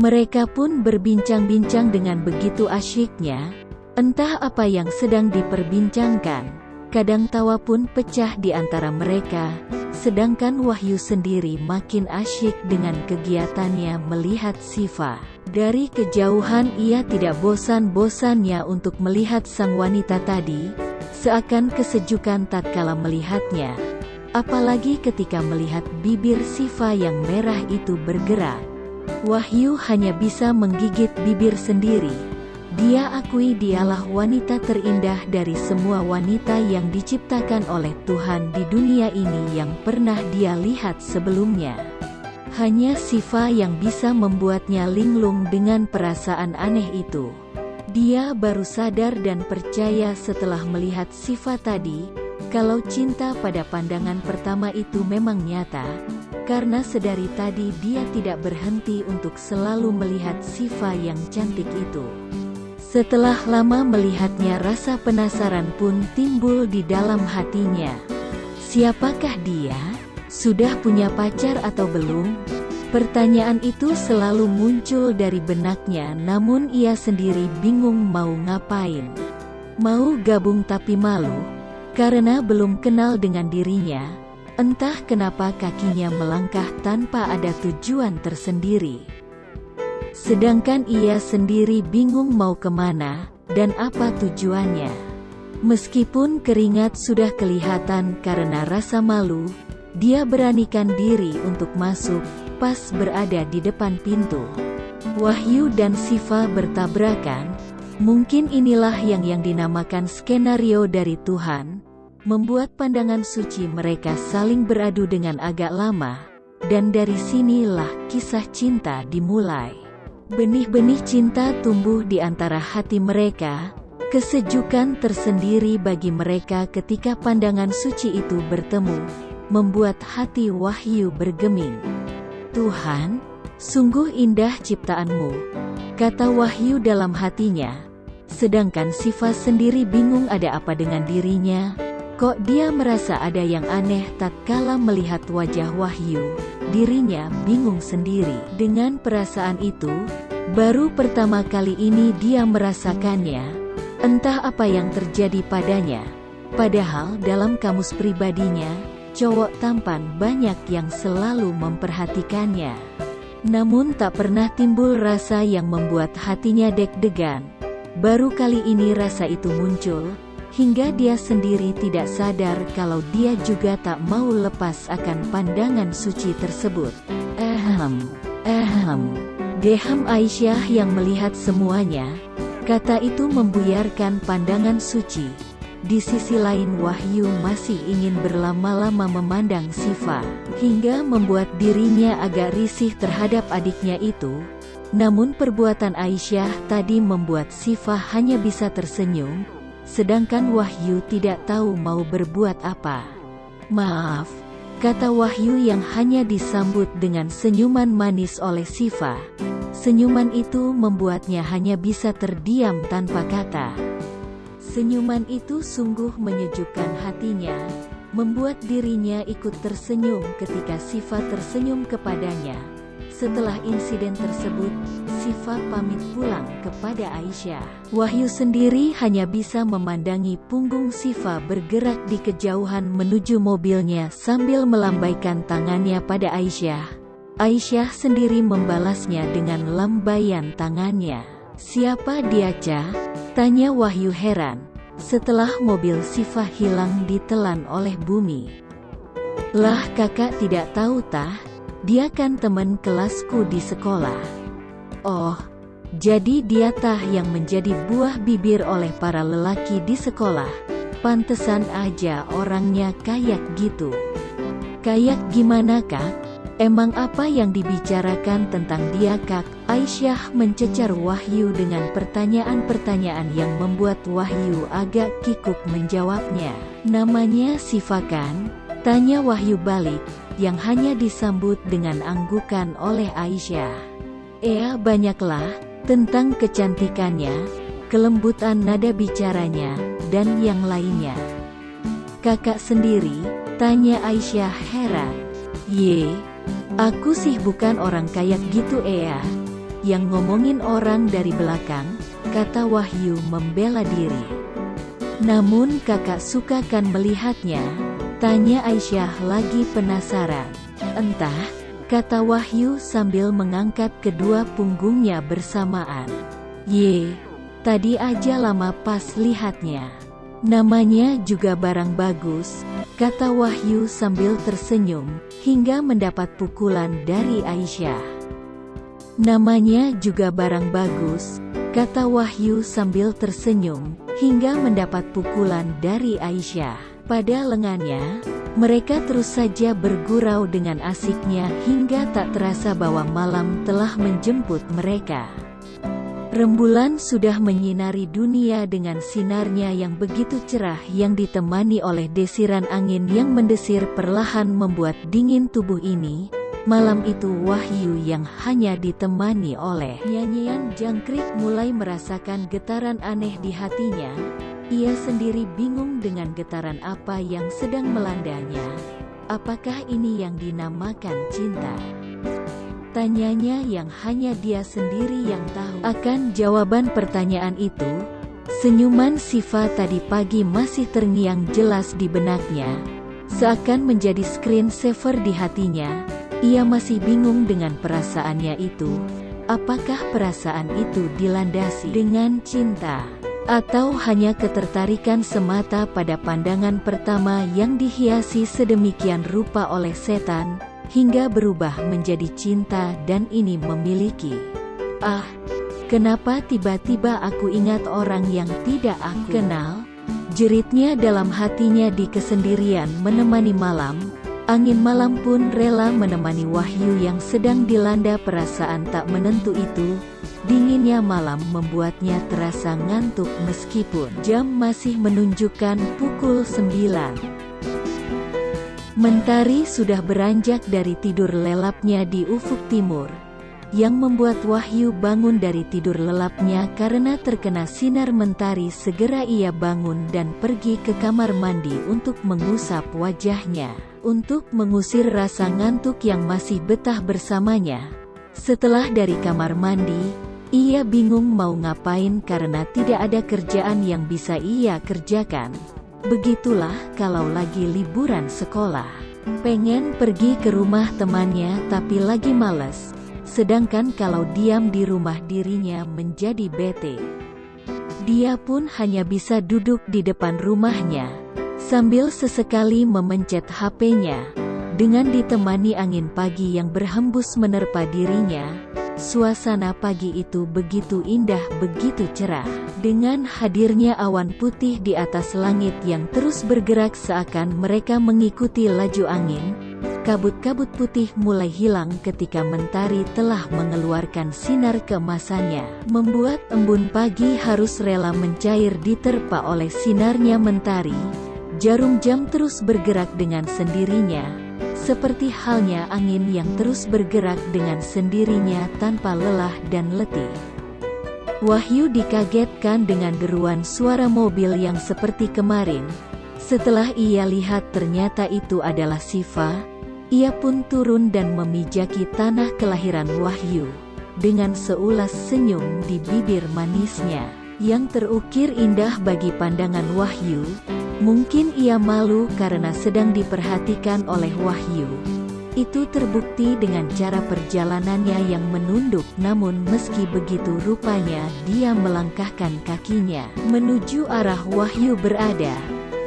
Mereka pun berbincang-bincang dengan begitu asyiknya, entah apa yang sedang diperbincangkan. Kadang tawa pun pecah di antara mereka, sedangkan Wahyu sendiri makin asyik dengan kegiatannya melihat Sifa. Dari kejauhan ia tidak bosan-bosannya untuk melihat sang wanita tadi, seakan kesejukan tatkala melihatnya. Apalagi ketika melihat bibir Sifa yang merah itu bergerak. Wahyu hanya bisa menggigit bibir sendiri. Dia akui dialah wanita terindah dari semua wanita yang diciptakan oleh Tuhan di dunia ini yang pernah dia lihat sebelumnya. Hanya Sifa yang bisa membuatnya linglung dengan perasaan aneh itu. Dia baru sadar dan percaya setelah melihat Sifa tadi, kalau cinta pada pandangan pertama itu memang nyata, karena sedari tadi dia tidak berhenti untuk selalu melihat Sifa yang cantik itu. Setelah lama melihatnya, rasa penasaran pun timbul di dalam hatinya. Siapakah dia? Sudah punya pacar atau belum? Pertanyaan itu selalu muncul dari benaknya, namun ia sendiri bingung mau ngapain. Mau gabung tapi malu, karena belum kenal dengan dirinya. Entah kenapa kakinya melangkah tanpa ada tujuan tersendiri. Sedangkan ia sendiri bingung mau kemana, dan apa tujuannya. Meskipun keringat sudah kelihatan karena rasa malu, dia beranikan diri untuk masuk, pas berada di depan pintu. Wahyu dan Sifa bertabrakan, mungkin inilah yang dinamakan skenario dari Tuhan, membuat pandangan suci mereka saling beradu dengan agak lama, dan dari sinilah kisah cinta dimulai. Benih-benih cinta tumbuh di antara hati mereka, kesejukan tersendiri bagi mereka ketika pandangan suci itu bertemu, membuat hati Wahyu bergeming. Tuhan, sungguh indah ciptaanmu, kata Wahyu dalam hatinya, sedangkan Sifa sendiri bingung ada apa dengan dirinya, kok dia merasa ada yang aneh tatkala melihat wajah Wahyu. Dirinya bingung sendiri. Dengan perasaan itu, baru pertama kali ini dia merasakannya. Entah apa yang terjadi padanya. Padahal dalam kamus pribadinya, cowok tampan banyak yang selalu memperhatikannya. Namun tak pernah timbul rasa yang membuat hatinya deg-degan. Baru kali ini rasa itu muncul, hingga dia sendiri tidak sadar kalau dia juga tak mau lepas akan pandangan suci tersebut. Deham Aisyah yang melihat semuanya, kata itu membuyarkan pandangan suci. Di sisi lain Wahyu masih ingin berlama-lama memandang Sifa, hingga membuat dirinya agak risih terhadap adiknya itu. Namun perbuatan Aisyah tadi membuat Sifa hanya bisa tersenyum, sedangkan Wahyu tidak tahu mau berbuat apa. Maaf, kata Wahyu yang hanya disambut dengan senyuman manis oleh Sifa. Senyuman itu membuatnya hanya bisa terdiam tanpa kata. Senyuman itu sungguh menyejukkan hatinya, membuat dirinya ikut tersenyum ketika Sifa tersenyum kepadanya. Setelah insiden tersebut, Sifa pamit pulang kepada Aisyah. Wahyu sendiri hanya bisa memandangi punggung Sifa bergerak di kejauhan menuju mobilnya sambil melambaikan tangannya pada Aisyah. Aisyah sendiri membalasnya dengan lambaian tangannya. "Siapa dia, Ca?" tanya Wahyu heran, setelah mobil Sifa hilang ditelan oleh bumi. "Lah kakak tidak tahu tah? Dia kan teman kelasku di sekolah." "Oh, jadi dia tah yang menjadi buah bibir oleh para lelaki di sekolah. Pantesan aja orangnya kayak gitu." "Kayak gimana kak? Emang apa yang dibicarakan tentang dia kak?" Aisyah mencecar Wahyu dengan pertanyaan-pertanyaan yang membuat Wahyu agak kikuk menjawabnya. "Namanya Sifa kan?" tanya Wahyu balik, yang hanya disambut dengan anggukan oleh Aisyah. Banyaklah, tentang kecantikannya, kelembutan nada bicaranya, dan yang lainnya." "Kakak sendiri?" tanya Aisyah heran. "Ye, aku sih bukan orang kayak gitu." yang ngomongin orang dari belakang, kata Wahyu membela diri. Namun kakak suka kan melihatnya? Tanya Aisyah lagi penasaran. Entah, kata Wahyu sambil mengangkat kedua punggungnya bersamaan. Ye, tadi aja lama pas lihatnya. Namanya juga barang bagus, kata Wahyu sambil tersenyum, hingga mendapat pukulan dari Aisyah. Namanya juga barang bagus, kata Wahyu sambil tersenyum, hingga mendapat pukulan dari Aisyah. Pada lengannya, mereka terus saja bergurau dengan asiknya hingga tak terasa bahwa malam telah menjemput mereka. Rembulan sudah menyinari dunia dengan sinarnya yang begitu cerah yang ditemani oleh desiran angin yang mendesir perlahan membuat dingin tubuh ini. Malam itu Wahyu yang hanya ditemani oleh nyanyian jangkrik mulai merasakan getaran aneh di hatinya. Ia sendiri bingung dengan getaran apa yang sedang melandanya. Apakah ini yang dinamakan cinta? Tanyanya yang hanya dia sendiri yang tahu. Akan jawaban pertanyaan itu, senyuman Siva tadi pagi masih terngiang jelas di benaknya. Seakan menjadi screensaver di hatinya, ia masih bingung dengan perasaannya itu. Apakah perasaan itu dilandasi dengan cinta? Atau hanya ketertarikan semata pada pandangan pertama yang dihiasi sedemikian rupa oleh setan, hingga berubah menjadi cinta dan ini memiliki. Ah, kenapa tiba-tiba aku ingat orang yang tidak aku kenal? Jeritnya dalam hatinya di kesendirian menemani malam. Angin malam pun rela menemani Wahyu yang sedang dilanda perasaan tak menentu itu. Dinginnya malam membuatnya terasa ngantuk meskipun jam masih menunjukkan pukul 9. Mentari sudah beranjak dari tidur lelapnya di ufuk timur, yang membuat Wahyu bangun dari tidur lelapnya karena terkena sinar mentari. Segera ia bangun dan pergi ke kamar mandi untuk mengusap wajahnya, untuk mengusir rasa ngantuk yang masih betah bersamanya. Setelah dari kamar mandi, ia bingung mau ngapain karena tidak ada kerjaan yang bisa ia kerjakan. Begitulah kalau lagi liburan sekolah. Pengen pergi ke rumah temannya tapi lagi males. Sedangkan kalau diam di rumah dirinya menjadi bete. Dia pun hanya bisa duduk di depan rumahnya, sambil sesekali memencet HP-nya. Dengan ditemani angin pagi yang berhembus menerpa dirinya, suasana pagi itu begitu indah, begitu cerah. Dengan hadirnya awan putih di atas langit yang terus bergerak seakan mereka mengikuti laju angin, kabut-kabut putih mulai hilang ketika mentari telah mengeluarkan sinar keemasannya, membuat embun pagi harus rela mencair diterpa oleh sinarnya mentari. Jarum jam terus bergerak dengan sendirinya, seperti halnya angin yang terus bergerak dengan sendirinya tanpa lelah dan letih. Wahyu dikagetkan dengan deruan suara mobil yang seperti kemarin. Setelah ia lihat ternyata itu adalah Siva, ia pun turun dan memijaki tanah kelahiran Wahyu. Dengan seulas senyum di bibir manisnya, yang terukir indah bagi pandangan Wahyu. Mungkin ia malu karena sedang diperhatikan oleh Wahyu. Itu terbukti dengan cara perjalanannya yang menunduk, namun meski begitu rupanya dia melangkahkan kakinya menuju arah Wahyu berada.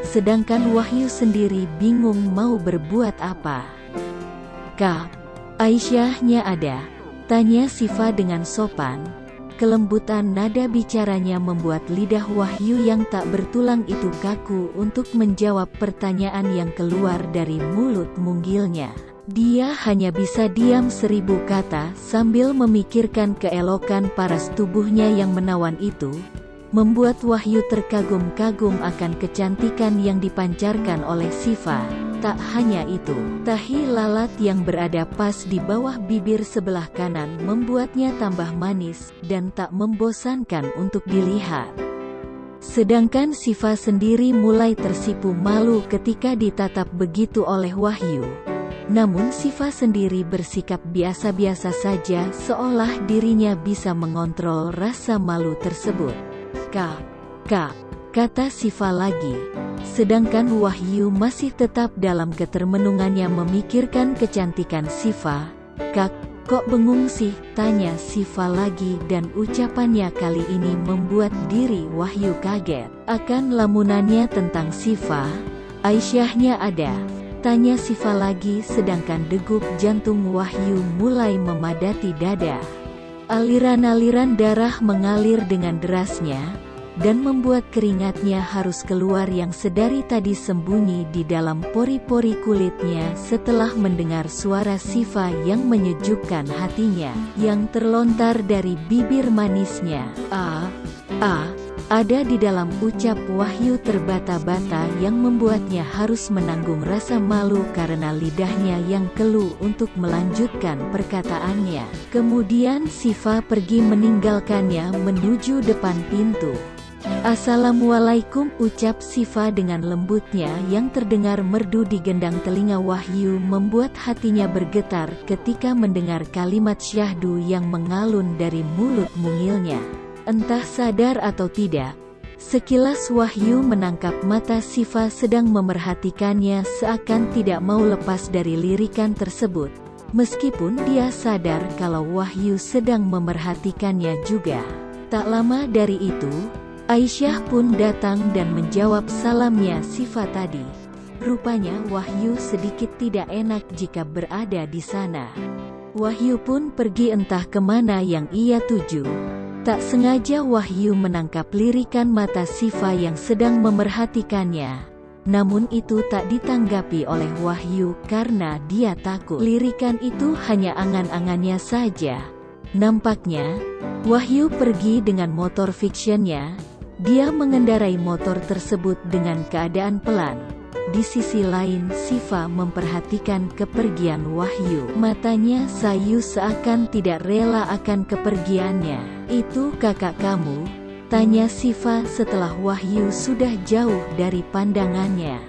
Sedangkan Wahyu sendiri bingung mau berbuat apa. "Kak, Aisyahnya ada?" tanya Siva dengan sopan. Kelembutan nada bicaranya membuat lidah Wahyu yang tak bertulang itu kaku untuk menjawab pertanyaan yang keluar dari mulut munggilnya. Dia hanya bisa diam 1000 kata sambil memikirkan keelokan paras tubuhnya yang menawan itu, membuat Wahyu terkagum-kagum akan kecantikan yang dipancarkan oleh Siva. Tak hanya itu, tahi lalat yang berada pas di bawah bibir sebelah kanan membuatnya tambah manis dan tak membosankan untuk dilihat. Sedangkan Siva sendiri mulai tersipu malu ketika ditatap begitu oleh Wahyu. Namun Siva sendiri bersikap biasa-biasa saja, seolah dirinya bisa mengontrol rasa malu tersebut. Kak, kata Siva lagi. Sedangkan Wahyu masih tetap dalam ketermenungannya memikirkan kecantikan Siva. Kak, kok bengong sih? Tanya Siva lagi, dan ucapannya kali ini membuat diri Wahyu kaget. Akan lamunannya tentang Siva, Aisyahnya ada? Tanya Siva lagi, sedangkan degup jantung Wahyu mulai memadati dada. Aliran-aliran darah mengalir dengan derasnya, dan membuat keringatnya harus keluar yang sedari tadi sembunyi di dalam pori-pori kulitnya setelah mendengar suara Siva yang menyejukkan hatinya, yang terlontar dari bibir manisnya. Ada di dalam ucap Wahyu terbata-bata yang membuatnya harus menanggung rasa malu karena lidahnya yang keluh untuk melanjutkan perkataannya. Kemudian Siva pergi meninggalkannya menuju depan pintu. Assalamualaikum, ucap Siva dengan lembutnya yang terdengar merdu di gendang telinga Wahyu, membuat hatinya bergetar ketika mendengar kalimat syahdu yang mengalun dari mulut mungilnya. Entah sadar atau tidak, sekilas Wahyu menangkap mata Siva sedang memerhatikannya seakan tidak mau lepas dari lirikan tersebut. Meskipun dia sadar kalau Wahyu sedang memerhatikannya juga. Tak lama dari itu, Aisyah pun datang dan menjawab salamnya Siva tadi. Rupanya Wahyu sedikit tidak enak jika berada di sana. Wahyu pun pergi entah kemana yang ia tuju. Tak sengaja Wahyu menangkap lirikan mata Siva yang sedang memerhatikannya. Namun itu tak ditanggapi oleh Wahyu karena dia takut. Lirikan itu hanya angan-angannya saja. Nampaknya, Wahyu pergi dengan motor fictionnya. Dia mengendarai motor tersebut dengan keadaan pelan. Di sisi lain, Siva memperhatikan kepergian Wahyu. Matanya sayu seakan tidak rela akan kepergiannya. Itu kakak kamu? Tanya Siva setelah Wahyu sudah jauh dari pandangannya.